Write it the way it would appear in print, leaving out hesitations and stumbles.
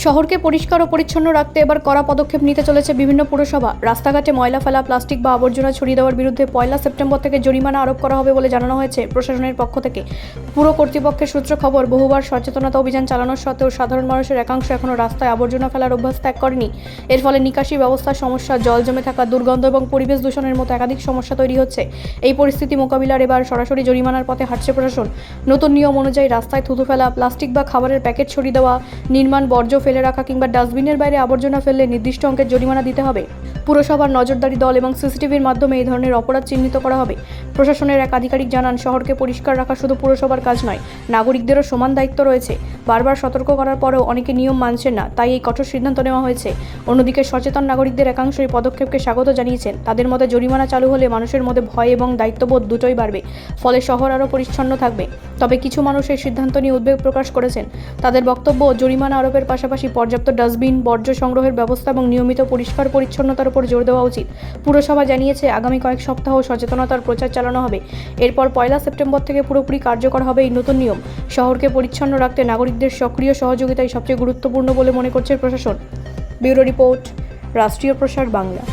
শহরকে পরিষ্কার ও পরিচ্ছন্ন রাখতে এবার কড়া পদক্ষেপ নিতে চলেছে বিভিন্ন পুরসভা। রাস্তাঘাটে ময়লা ফেলা, প্লাস্টিক বা আবর্জনা ছড়িয়ে দেওয়ার বিরুদ্ধে 1 সেপ্টেম্বর থেকে জরিমানা আরোপ করা হবে বলে জানানো হয়েছে প্রশাসনের পক্ষ থেকে। পুর কর্তৃপক্ষের সূত্র খবর, বহুবার সচেতনতা অভিযান চালানোর সত্ত্বেও সাধারণ মানুষের একাংশ এখনও রাস্তায় আবর্জনা ফেলার অভ্যাস ত্যাগ করেনি। এর ফলে নিকাশি ব্যবস্থার সমস্যা, জল জমে থাকা, দুর্গন্ধ এবং পরিবেশ দূষণের মতো একাধিক সমস্যা তৈরি হচ্ছে। এই পরিস্থিতি মোকাবিলার এবার সরাসরি জরিমানার পথে হাঁটছে প্রশাসন। নতুন নিয়ম অনুযায়ী রাস্তায় থুতু ফেলা, প্লাস্টিক বা খাবারের প্যাকেট ছড়িয়ে দেওয়া, নির্মাণ বর্জ্য ফেলে রাখা কিংবা ডাস্টবিনের বাইরে আবর্জনা ফেললে নির্দিষ্ট অঙ্কের জরিমানা দিতে হবে। পুরসভার নজরদারি দল এবং সিসিটিভির মাধ্যমে এই ধরনের অপরাধ চিহ্নিত করা হবে। প্রশাসনের এক আধিকারিক জানান, শহরকে পরিষ্কার রাখা শুধু পুরসভার কাজ নয়, নাগরিকদেরও সমান দায়িত্ব রয়েছে। বারবার সতর্ক করার পরেও অনেকে নিয়ম মানছেন না, তাই এই কঠোর সিদ্ধান্ত নেওয়া হয়েছে। অন্যদিকে সচেতন নাগরিকদের একাংশ এই পদক্ষেপকে স্বাগত জানিয়েছেন। তাদের মতে জরিমানা চালু হলে মানুষের মধ্যে ভয় এবং দায়িত্ববোধ দুটোই বাড়বে, ফলে শহর আরও পরিচ্ছন্ন থাকবে। তবে কিছু মানুষ এই সিদ্ধান্ত নিয়ে উদ্বেগ প্রকাশ করেছেন। তাদের বক্তব্য, জরিমানা আরোপের পাশাপাশি পর্যাপ্ত ডাস্টবিন, বর্জ্য সংগ্রহের ব্যবস্থা এবং নিয়মিত পরিষ্কার পরিচ্ছন্নতার উপর জোর দেওয়া উচিত। পুরসভা জানিয়েছে, আগামী কয়েক সপ্তাহ সচেতনতার প্রচার চালানো হবে। এরপর 1 সেপ্টেম্বর থেকে পুরোপুরি কার্যকর হবে এই নতুন নিয়ম। শহরকে পরিচ্ছন্ন রাখতে নাগরিকদের সক্রিয় সহযোগিতাই সবচেয়ে গুরুত্বপূর্ণ বলে মনে করছে প্রশাসন। ব্যুরো রিপোর্ট, রাষ্ট্রীয় প্রসার বাংলা।